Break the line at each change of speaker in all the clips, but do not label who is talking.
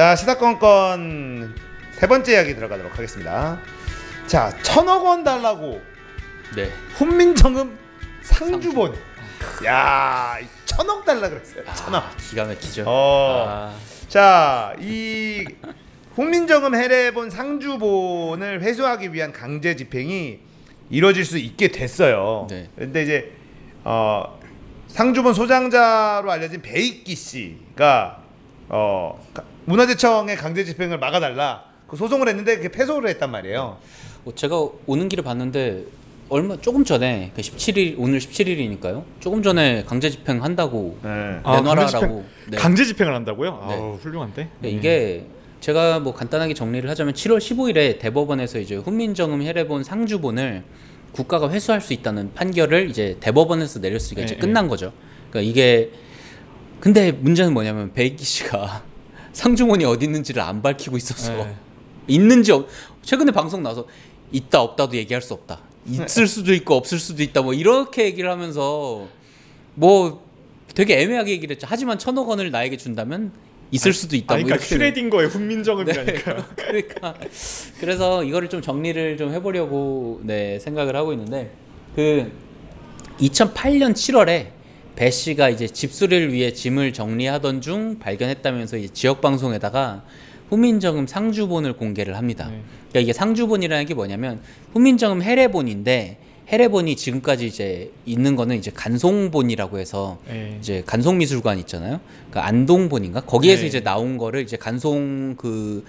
자, 시사건건 세 번째 이야기 들어가도록 하겠습니다. 자, 1,000억 원 달라고.
네.
훈민정음 상주본. 야, 1,000억 달라 그랬어요. 1,000억.
기가 막히죠.
자, 이 훈민정음 해례본 상주본을 회수하기 위한 강제 집행이 이루어질 수 있게 됐어요.
네.
근데 이제 상주본 소장자로 알려진 배익기 씨가 문화재청의 강제 집행을 막아달라 그 소송을 했는데 그게 패소를 했단 말이에요.
제가 오는 길에 봤는데 조금 전에 17일 오늘 17일이니까요. 조금 전에 강제 집행한다고 내놔라라고.
강제 집행을 한다고요?
네.
아우, 훌륭한데.
이게 제가 뭐 간단하게 정리를 하자면 7월 15일에 대법원에서 이제 훈민정음 해례본 상주본을 국가가 회수할 수 있다는 판결을 이제 대법원에서 내렸으니까 이제 끝난 거죠. 그러니까 이게 근데 문제는 뭐냐면 배익기 씨가 상주본이 어디 있는지를 안 밝히고 있어서 있는지 최근에 방송 나와서 있다 없다도 얘기할 수 없다. 있을 수도 있고 없을 수도 있다 뭐 이렇게 얘기를 하면서 뭐 되게 애매하게 얘기를 했죠. 하지만 1,000억 원을 나에게 준다면 있을 수도 있다.
그러니까 슈레딩거의 훈민정음이라니까요.
네, 그러니까 그래서 이거를 좀 정리를 좀 해보려고 생각을 하고 있는데 그 2008년 7월에 배 씨가 이제 집수리를 위해 짐을 정리하던 중 발견했다면서 이제 지역 방송에다가 훈민정음 상주본을 공개를 합니다. 그러니까 이게 상주본이라는 게 뭐냐면 훈민정음 해례본인데 해례본이 지금까지 이제 있는 거는 이제 간송본이라고 해서 이제 간송미술관 있잖아요. 그러니까 안동본인가 거기에서 이제 나온 거를 이제 간송 그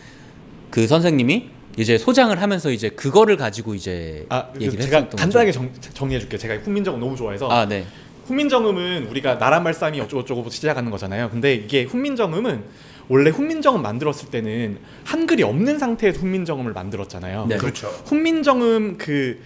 선생님이 이제 소장을 하면서 이제 그거를 가지고 이제 얘기를
제가
했었던
간단하게
거죠.
정리해줄게요. 제가 훈민정음 너무 좋아해서.
네.
훈민정음은 우리가 나라말싸미 어쩌고저쩌고부터 시작하는 거잖아요. 근데 이게 훈민정음은 원래 훈민정음 만들었을 때는 한글이 없는 상태에서 훈민정음을 만들었잖아요.
네. 그렇죠.
훈민정음 그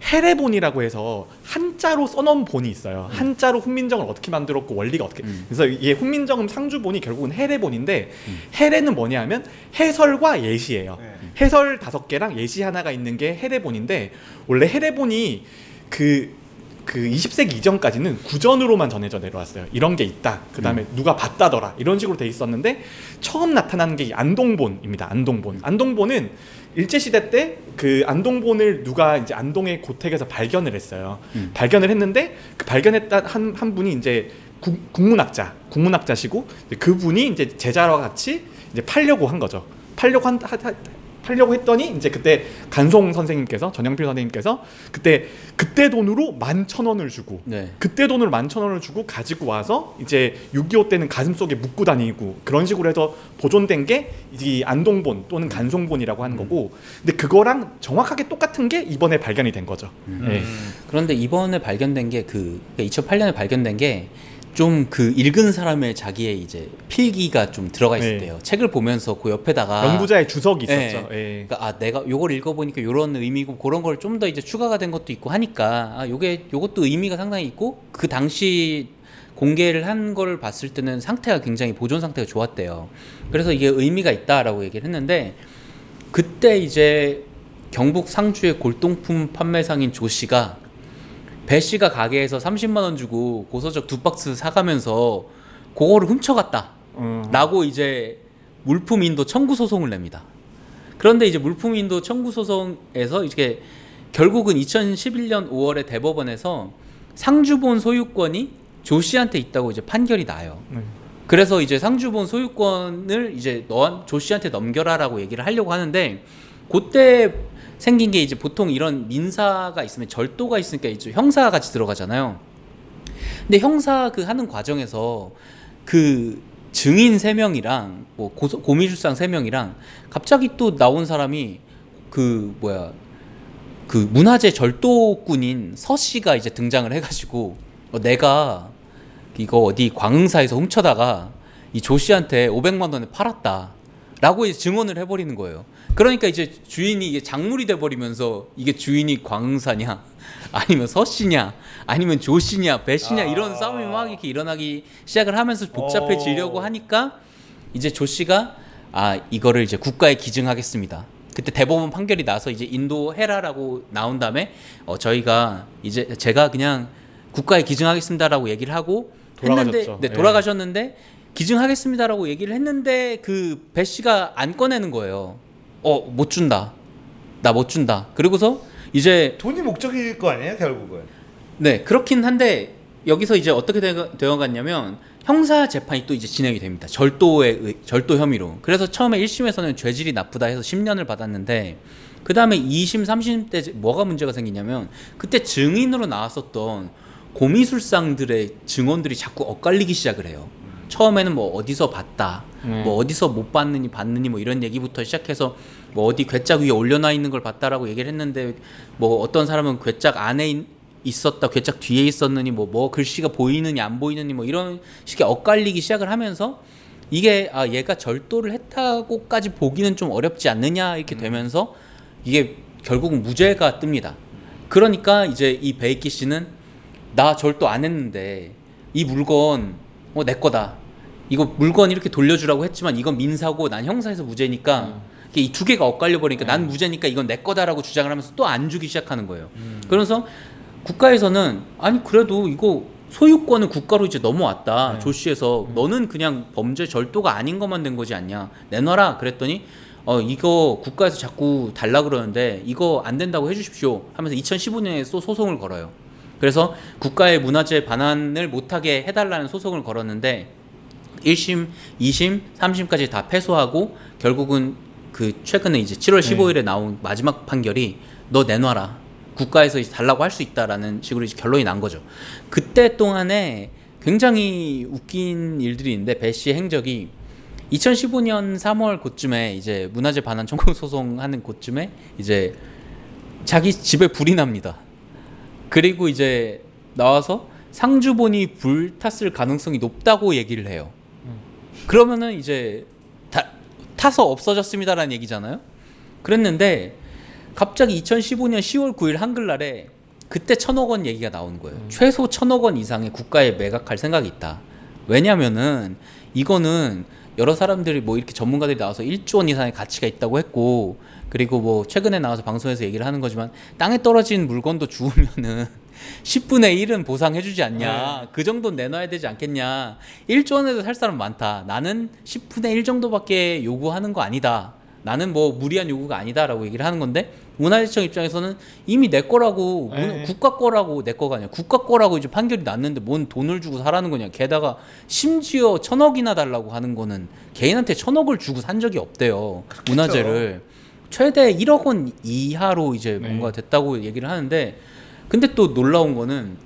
해례본이라고 해서 한자로 써놓은 본이 있어요. 한자로 훈민정음을 어떻게 만들었고 원리가 어떻게 그래서 이게 훈민정음 상주본이 결국은 해례본인데 해례는 뭐냐면 해설과 예시예요. 해설 5개랑 예시 하나가 있는 게 해례본인데 원래 해례본이 그 20세기 이전까지는 구전으로만 전해져 내려왔어요. 이런 게 있다. 그 다음에 누가 봤다더라. 이런 식으로 돼 있었는데 처음 나타난 게 안동본입니다. 안동본은 일제시대 때 그 안동본을 누가 이제 안동의 고택에서 발견을 했어요. 발견을 했는데 그 발견했다 한 분이 이제 국문학자시고 그분이 이제 제자와 같이 이제 팔려고 한 거죠. 팔려고 했더니 이제 그때 간송 선생님께서 전영필 선생님께서 그때 돈으로 11,000원을 주고 그때 돈으로 11,000원을 주고 가지고 와서 이제 6.25 때는 가슴 속에 묻고 다니고 그런 식으로 해서 보존된 게 이 안동본 또는 간송본이라고 하는 거고 근데 그거랑 정확하게 똑같은 게 이번에 발견이 된 거죠.
그런데 이번에 발견된 게 2008년에 발견된 게 좀 그 읽은 사람의 자기의 이제 필기가 좀 들어가 있었대요. 책을 보면서 그 옆에다가
연구자의 주석이 있었죠.
그러니까 내가 요걸 읽어보니까 요런 의미고 그런 걸 좀 더 이제 추가가 된 것도 있고 하니까 요것도 의미가 상당히 있고 그 당시 공개를 한 걸 봤을 때는 상태가 굉장히 보존 상태가 좋았대요. 그래서 이게 의미가 있다라고 얘기를 했는데 그때 이제 경북 상주의 골동품 판매상인 조 씨가 배 씨가 가게에서 30만 원 주고 고서적 2박스 사가면서 그거를 훔쳐갔다 라고 이제 물품인도 청구 소송을 냅니다. 그런데 이제 물품인도 청구 소송에서 이게 결국은 2011년 5월에 대법원에서 상주본 소유권이 조 씨한테 있다고 이제 판결이 나요. 그래서 이제 상주본 소유권을 이제 조 씨한테 넘겨라라고 얘기를 하려고 하는데 그때 생긴 게 이제 보통 이런 민사가 있으면 절도가 있으니까 이제 형사가 같이 들어가잖아요. 근데 형사 그 하는 과정에서 그 증인 3명이랑 뭐 고미술상 3명이랑 갑자기 또 나온 사람이 그 문화재 절도꾼인 서 씨가 이제 등장을 해가지고 내가 이거 어디 광흥사에서 훔쳐다가 이 조 씨한테 500만 원에 팔았다 라고 이제 증언을 해버리는 거예요. 그러니까 이제 주인이 이게 작물이 돼버리면서 이게 주인이 광흥사냐 아니면 서 씨냐 아니면 조 씨냐 배 씨냐 이런 싸움이 막 이렇게 일어나기 시작을 하면서 복잡해지려고 하니까 이제 조 씨가 이거를 이제 국가에 기증하겠습니다. 그때 대법원 판결이 나서 이제 인도해라라고 나온 다음에 저희가 이제 제가 그냥 국가에 기증하겠습니다라고 얘기를 하고
돌아가셨죠.
했는데 돌아가셨는데 기증하겠습니다라고 얘기를 했는데 그 배 씨가 안 꺼내는 거예요. 못 준다. 나 못 준다. 그리고서 이제
돈이 목적일 거 아니에요, 결국은.
네, 그렇긴 한데 여기서 이제 어떻게 되어갔냐면 형사 재판이 또 이제 진행이 됩니다. 절도 혐의로. 그래서 처음에 1심에서는 죄질이 나쁘다 해서 10년을 받았는데 그 다음에 2심, 3심 때 뭐가 문제가 생기냐면 그때 증인으로 나왔었던 고미술상들의 증언들이 자꾸 엇갈리기 시작을 해요. 처음에는 뭐 어디서 봤다, 뭐 어디서 못 봤느니 뭐 이런 얘기부터 시작해서 뭐 어디 괴짝 위에 올려놔 있는 걸 봤다라고 얘기를 했는데 뭐 어떤 사람은 괴짝 안에 있었다, 괴짝 뒤에 있었느니 뭐 글씨가 보이느니 안 보이느니 뭐 이런 식의 엇갈리기 시작을 하면서 이게 얘가 절도를 했다고까지 보기는 좀 어렵지 않느냐 이렇게 되면서 이게 결국은 무죄가 뜹니다. 그러니까 이제 이 베이키 씨는 나 절도 안 했는데 이 물건 내 거다. 이거 물건 이렇게 돌려주라고 했지만 이건 민사고 난 형사에서 무죄니까 이 두 개가 엇갈려 버리니까 난 무죄니까 이건 내 거다라고 주장을 하면서 또 안 주기 시작하는 거예요. 그래서 국가에서는 아니 그래도 이거 소유권은 국가로 이제 넘어왔다. 조씨에서 너는 그냥 범죄 절도가 아닌 것만 된 거지 않냐. 내놔라. 그랬더니 이거 국가에서 자꾸 달라 그러는데 이거 안 된다고 해주십시오 하면서 2015년에 또 소송을 걸어요. 그래서 국가의 문화재 반환을 못하게 해달라는 소송을 걸었는데 1심, 2심, 3심까지 다 패소하고 결국은 그 최근에 이제 7월 15일에 나온 마지막 판결이 너 내놔라. 국가에서 이제 달라고 할 수 있다라는 식으로 이제 결론이 난 거죠. 그때 동안에 굉장히 웃긴 일들이 있는데 배 씨의 행적이 2015년 3월 그쯤에 이제 문화재 반환 청구 소송하는 그쯤에 이제 자기 집에 불이 납니다. 그리고 이제 나와서 상주본이 불탔을 가능성이 높다고 얘기를 해요. 그러면은 이제 타서 없어졌습니다라는 얘기잖아요. 그랬는데 갑자기 2015년 10월 9일 한글날에 그때 1,000억 원 얘기가 나오는 거예요. 최소 1,000억 원 이상의 국가에 매각할 생각이 있다. 왜냐면은 이거는 여러 사람들이 뭐 이렇게 전문가들이 나와서 1조 원 이상의 가치가 있다고 했고 그리고 뭐 최근에 나와서 방송에서 얘기를 하는 거지만 땅에 떨어진 물건도 주우면은 10분의 1은 보상해주지 않냐. 그 정도는 내놔야 되지 않겠냐. 1조 원에도 살 사람 많다. 나는 10분의 1 정도밖에 요구하는 거 아니다. 나는 뭐 무리한 요구가 아니다라고 얘기를 하는 건데 문화재청 입장에서는 이미 내 거라고 국가 거라고 내 거가 아니야. 국가 거라고 이제 판결이 났는데 뭔 돈을 주고 사라는 거냐. 게다가 심지어 1,000억이나 달라고 하는 거는 개인한테 1,000억을 주고 산 적이 없대요. 그렇겠죠. 문화재를 최대 1억 원 이하로 이제 뭔가 됐다고 얘기를 하는데 근데 또 놀라운 거는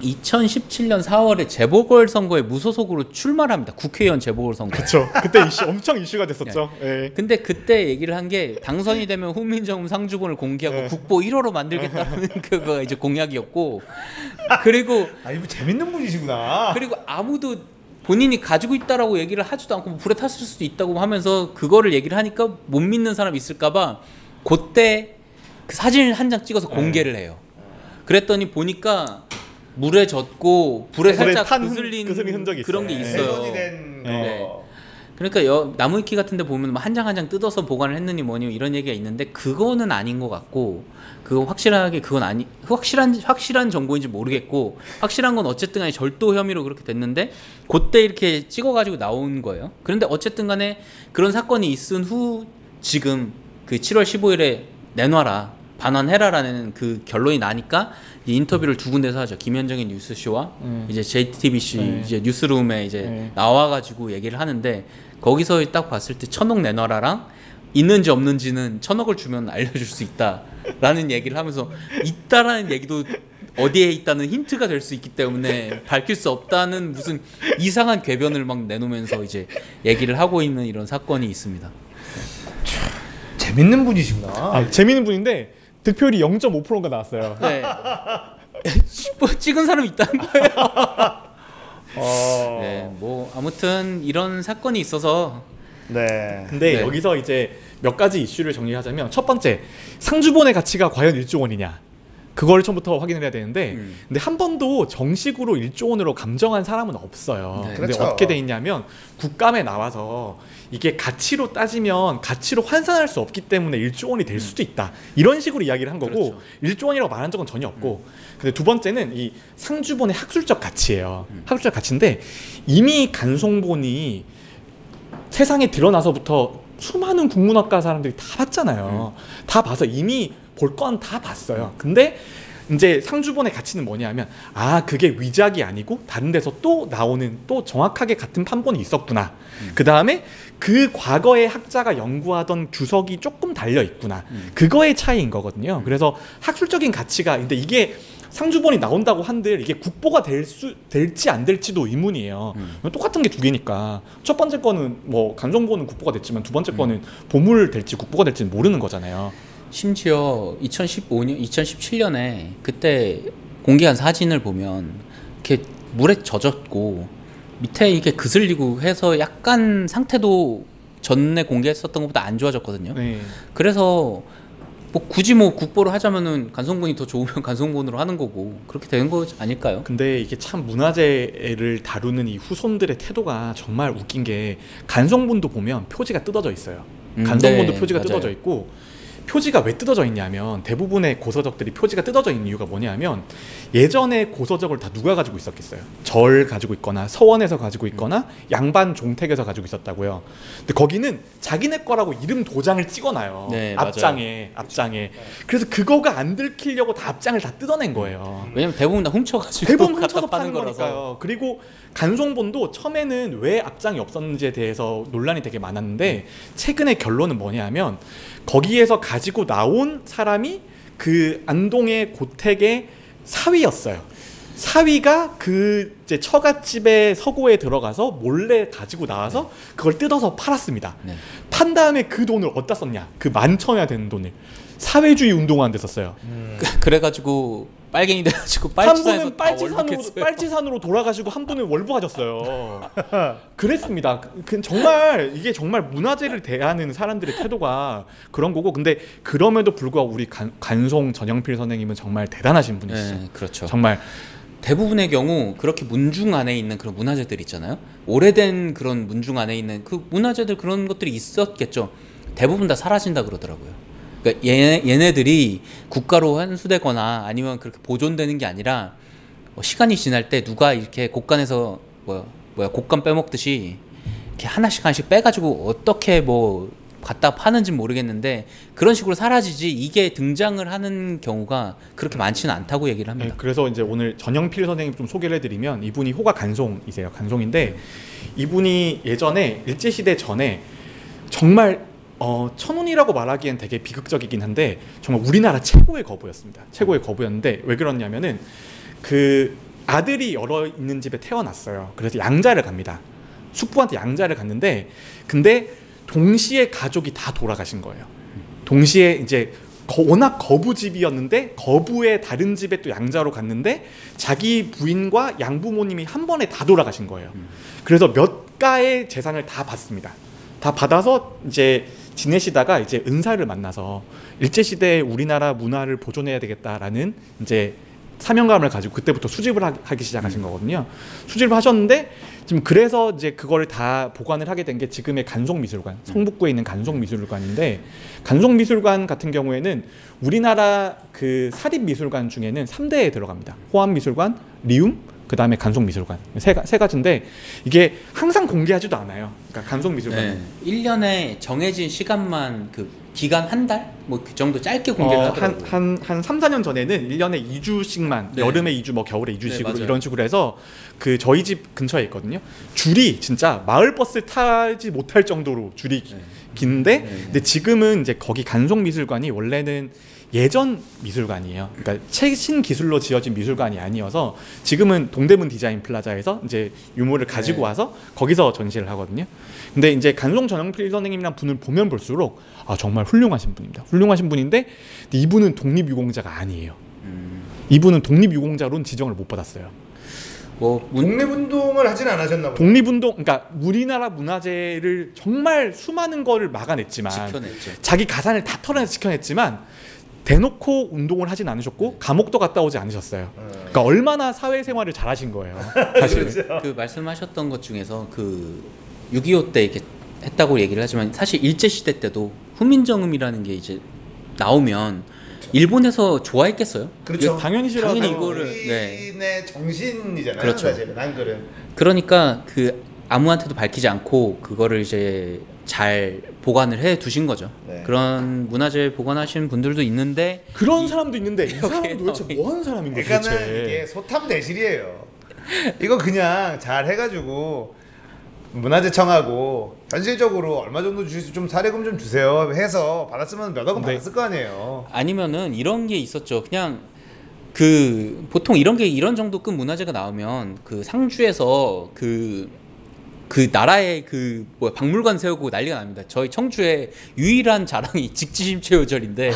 2017년 4월에 재보궐선거에 무소속으로 출마를 합니다. 국회의원 재보궐선거.
그렇죠. 그때 엄청 이슈가 됐었죠. 네.
근데 그때 얘기를 한 게 당선이 되면 훈민정음 상주본을 공개하고 국보 1호로 만들겠다는 그거 이제 공약이었고 그리고
이거 재밌는 분이시구나.
그리고 아무도 본인이 가지고 있다라고 얘기를 하지도 않고 불에 탔을 수도 있다고 하면서 그거를 얘기를 하니까 못 믿는 사람이 있을까봐 그때 그 사진 한 장 찍어서 공개를 해요. 그랬더니 보니까 물에 젖고 불에 살짝 그슬린
흔적이
그런 게 있어요.
훼손이 된 거.
그러니까 나무위키 같은 데 보면 한 장 한 장 뜯어서 보관을 했느니 뭐니 이런 얘기가 있는데 그거는 아닌 것 같고 그거 확실하게 그건 확실한 정보인지 모르겠고 확실한 건 어쨌든 간에 절도 혐의로 그렇게 됐는데 그때 이렇게 찍어가지고 나온 거예요. 그런데 어쨌든 간에 그런 사건이 있은 후 지금 그 7월 15일에 내놔라 반환해라라는 그 결론이 나니까 인터뷰를 두 군데서 하죠. 김현정의 뉴스쇼와 이제 JTBC 이제 뉴스룸에 이제 나와가지고 얘기를 하는데 거기서 딱 봤을 때 1,000억 내놔라랑 있는지 없는지는 1,000억을 주면 알려줄 수 있다라는 얘기를 하면서 있다라는 얘기도 어디에 있다는 힌트가 될 수 있기 때문에 밝힐 수 없다는 무슨 이상한 궤변을 막 내놓으면서 이제 얘기를 하고 있는 이런 사건이 있습니다.
재밌는 분이시구나.
재밌는 분인데 득표율이 0.5%가 나왔어요.
네. 찍은 사람이 있다는 거예요. 네, 뭐 아무튼 이런 사건이 있어서
네.
근데 여기서 이제 몇 가지 이슈를 정리하자면 첫 번째 상주본의 가치가 과연 1조 원이냐. 그걸 처음부터 확인을 해야 되는데 근데 한 번도 정식으로 1조 원으로 감정한 사람은 없어요.
네.
근데
그렇죠.
어떻게 돼 있냐면 국감에 나와서 이게 가치로 따지면 가치로 환산할 수 없기 때문에 1조 원이 될 수도 있다. 이런 식으로 이야기를 한 거고
그렇죠.
1조 원이라고 말한 적은 전혀 없고 근데 두 번째는 이 상주본의 학술적 가치예요. 학술적 가치인데 이미 간송본이 세상에 드러나서부터 수많은 국문학과 사람들이 다 봤잖아요. 다 봐서 이미 볼 건 다 봤어요. 근데 이제 상주본의 가치는 뭐냐면 아 그게 위작이 아니고 다른 데서 또 나오는 또 정확하게 같은 판본이 있었구나. 그 다음에 그 과거의 학자가 연구하던 주석이 조금 달려 있구나. 그거의 차이인 거거든요. 그래서 학술적인 가치가 근데 이게 상주본이 나온다고 한들 이게 국보가 될지 안 될지도 의문이에요. 똑같은 게 두 개니까 첫 번째 거는 뭐 간송본은 국보가 됐지만 두 번째 거는 보물 될지 국보가 될지는 모르는 거잖아요.
심지어 2015년, 2017년에 그때 공개한 사진을 보면 이렇게 물에 젖었고 밑에 이게 그슬리고 해서 약간 상태도 전에 공개했었던 것보다 안 좋아졌거든요.
네.
그래서 뭐 굳이 뭐 국보를 하자면은 간송본이 더 좋으면 간송본으로 하는 거고 그렇게 되는 거 아닐까요?
근데 이게 참 문화재를 다루는 이 후손들의 태도가 정말 웃긴 게 간송본도 보면 표지가 뜯어져 있어요. 간송본도
네,
표지가
맞아요.
뜯어져 있고 표지가 왜 뜯어져 있냐면 대부분의 고서적들이 표지가 뜯어져 있는 이유가 뭐냐면 예전에 고서적을 다 누가 가지고 있었겠어요. 절 가지고 있거나 서원에서 가지고 있거나 양반 종택에서 가지고 있었다고요. 근데 거기는 자기네 거라고 이름 도장을 찍어놔요.
네,
앞장에. 그래서 그거가 안 들키려고 다 앞장을 다 뜯어낸 거예요.
왜냐면 대부분 다 훔쳐가지고
대부분
갖다
훔쳐서 파는
거라서.
거니까요. 그리고 간송본도 처음에는 왜 앞장이 없었는지에 대해서 논란이 되게 많았는데 최근의 결론은 뭐냐면 거기에서 가지고 나온 사람이 그 안동의 고택의 사위였어요. 사위가 그 이제 처갓집의 서고에 들어가서 몰래 가지고 나와서 그걸 뜯어서 팔았습니다.
네.
판 다음에 그 돈을 어디다 썼냐? 그 만천여야 되는 돈을 사회주의 운동하는 데 썼어요.
그래가지고 빨갱이 돼가지고
한
빨치산에서
분은
다 월북했어요.
빨치산으로 돌아가시고 한 분은 월북하셨어요. 그랬습니다. 정말 이게 정말 문화재를 대하는 사람들의 태도가 그런 거고 근데 그럼에도 불구하고 우리 간송 전영필 선생님은 정말 대단하신 분이시죠.
네, 그렇죠.
정말
대부분의 경우 그렇게 문중 안에 있는 그런 문화재들 있잖아요. 오래된 그런 문중 안에 있는 그 문화재들 그런 것들이 있었겠죠. 대부분 다 사라진다 그러더라고요. 그러니까 얘네들이 국가로 환수되거나 아니면 그렇게 보존되는 게 아니라 시간이 지날 때 누가 이렇게 곳간에서 곡간 빼먹듯이 이렇게 하나씩 빼가지고 어떻게 뭐 갖다 파는지 모르겠는데 그런 식으로 사라지지 이게 등장을 하는 경우가 그렇게 많지는 않다고 얘기를 합니다.
네, 그래서 이제 오늘 전영필 선생님 좀 소개를 해드리면 이분이 호가 간송이세요. 간송인데 이분이 예전에 일제시대 전에 정말 천운이라고 말하기엔 되게 비극적이긴 한데 정말 우리나라 최고의 거부였습니다. 최고의 거부였는데 왜 그러냐면은 그 아들이 여러 있는 집에 태어났어요. 그래서 양자를 갑니다. 숙부한테 양자를 갔는데 근데 동시에 가족이 다 돌아가신 거예요. 동시에 이제 워낙 거부집이었는데 거부의 다른 집에 또 양자로 갔는데 자기 부인과 양부모님이 한 번에 다 돌아가신 거예요. 그래서 몇 가의 재산을 다 받습니다. 다 받아서 이제 지내시다가 이제 은사를 만나서 일제시대의 우리나라 문화를 보존해야 되겠다라는 이제 사명감을 가지고 그때부터 수집을 하기 시작하신 거거든요. 수집을 하셨는데 지금 그래서 이제 그거를 다 보관을 하게 된 게 지금의 간송미술관, 성북구에 있는 간송미술관인데 간송미술관 같은 경우에는 우리나라 그 사립미술관 중에는 3대에 들어갑니다. 호암미술관, 리움, 그 다음에 간송미술관 세 가지인데 이게 항상 공개하지도 않아요. 그러니까 간송미술관은
네. 1년에 정해진 시간만 그 기간 한 달? 뭐 그 정도 짧게 공개를 하더라고요.
한 3, 4년 전에는 1년에 2주씩만
네.
여름에 2주 뭐 겨울에 2주씩으로
네,
이런 식으로 해서 그 저희 집 근처에 있거든요. 줄이 진짜 마을버스 타지 못할 정도로 줄이 긴데 근데 지금은 이제 거기 간송미술관이 원래는 예전 미술관이에요. 그러니까 최신 기술로 지어진 미술관이 아니어서 지금은 동대문 디자인 플라자에서 이제 유물을 가지고 와서 거기서 전시를 하거든요. 근데 이제 간송 전영필 선생님이란 분을 보면 볼수록 아 정말 훌륭하신 분입니다. 훌륭하신 분인데 이분은 독립유공자가 아니에요. 이분은 독립유공자로는 지정을 못 받았어요.
독립운동을 하진 않으셨나 보네.
독립운동, 그러니까 우리나라 문화재를 정말 수많은 거를 막아냈지만
지켜냈죠.
자기 가산을 다 털어내서 지켜냈지만 대놓고 운동을 하진 않으셨고 감옥도 갔다 오지 않으셨어요. 그러니까 얼마나 사회생활을 잘하신 거예요. 사실.
그렇죠.
그 말씀하셨던 것 중에서 그 6.25 때 이렇게 했다고 얘기를 하지만 사실 일제 시대 때도 훈민정음이라는 게 이제 나오면 일본에서 좋아했겠어요?
그렇죠.
당연히 싫어하죠.
당연히 이거를
우리의 정신이잖아요.
그렇죠.
사실은 한글은.
그러니까 그 아무한테도 밝히지 않고 그거를 이제 잘 보관을 해 두신 거죠.
네.
그런 문화재 보관하시는 분들도 있는데
그런 사람도 있는데 이 사람은
여기에
도대체
나오니-
뭐 하는 사람인 거야
그러니까는
도대체.
이게 소탐대실이에요. 이거 그냥 잘 해가지고 문화재청하고 현실적으로 얼마 정도 주실 수 좀 사례금 좀 주세요 해서 받았으면 몇 억은
근데-
받았을 거 아니에요.
아니면은 이런 게 있었죠. 그냥 그 보통 이런 게 이런 정도급 문화재가 나오면 그 상주에서 그 나라의 그 뭐야 박물관 세우고 난리가 납니다. 저희 청주의 유일한 자랑이 직지심체요절인데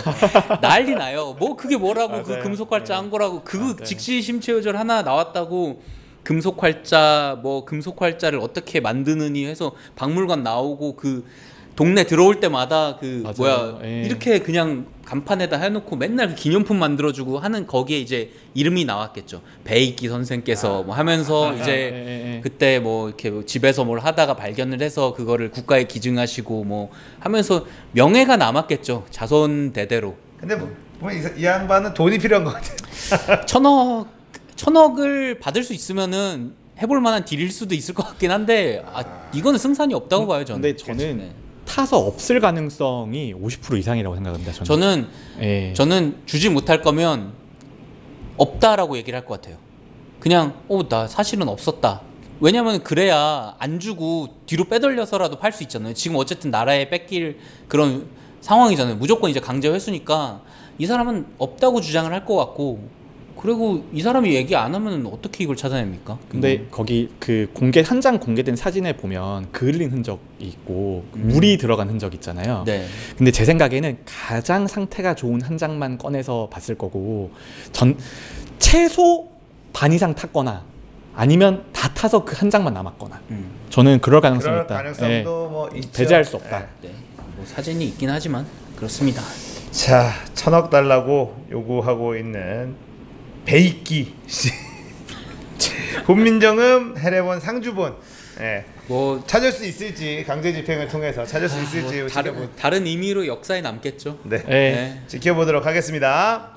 난리 나요. 뭐 그게 뭐라고 그
맞아요.
금속활자 한 거라고 그
맞아요.
직지심체요절 하나 나왔다고 금속활자 뭐 금속활자를 어떻게 만드느니 해서 박물관 나오고 그 동네 들어올 때마다 그
맞아요.
뭐야
예.
이렇게 그냥 간판에다 해놓고 맨날 그 기념품 만들어주고 하는 거기에 이제 이름이 나왔겠죠. 배익기 선생께서 뭐 하면서 이제
예.
그때 뭐 이렇게 뭐 집에서 뭘 하다가 발견을 해서 그거를 국가에 기증하시고 뭐 하면서 명예가 남았겠죠. 자손 대대로.
근데 뭐 이 양반은 돈이 필요한 것 같아요.
천억을 받을 수 있으면은 해볼 만한 딜일 수도 있을 것 같긴 한데 이거는 승산이 없다고 봐요 저는.
근데 저는
네.
타서 없을 가능성이 50% 이상이라고 생각합니다. 저는.
저는 주지 못할 거면 없다라고 얘기를 할 것 같아요. 그냥 나 사실은 없었다. 왜냐면 그래야 안 주고 뒤로 빼돌려서라도 팔 수 있잖아요. 지금 어쨌든 나라에 뺏길 그런 상황이잖아요. 무조건 이제 강제 회수니까 이 사람은 없다고 주장을 할 것 같고 그리고 이 사람이 얘기 안 하면 어떻게 이걸 찾아냅니까?
근데 거기 그 한 장 공개된 사진에 보면 그을린 흔적이 있고 물이 들어간 흔적 있잖아요.
네.
근데 제 생각에는 가장 상태가 좋은 한 장만 꺼내서 봤을 거고 최소 반 이상 탔거나 아니면 다 타서 그 한 장만 남았거나 저는 그럴 가능성이
그럴
있다.
가능성도 뭐 있죠.
배제할 수 없다.
네. 뭐 사진이 있긴 하지만 그렇습니다.
자, 1,000억 달라고 요구하고 있는 베이키 씨. 훈민정음 해례본 상주본. 예.
뭐
찾을 수 있을지 강제 집행을 통해서 찾을 수 있을지 지켜보-
다른 의미로 역사에 남겠죠.
네.
네.
지켜보도록 하겠습니다.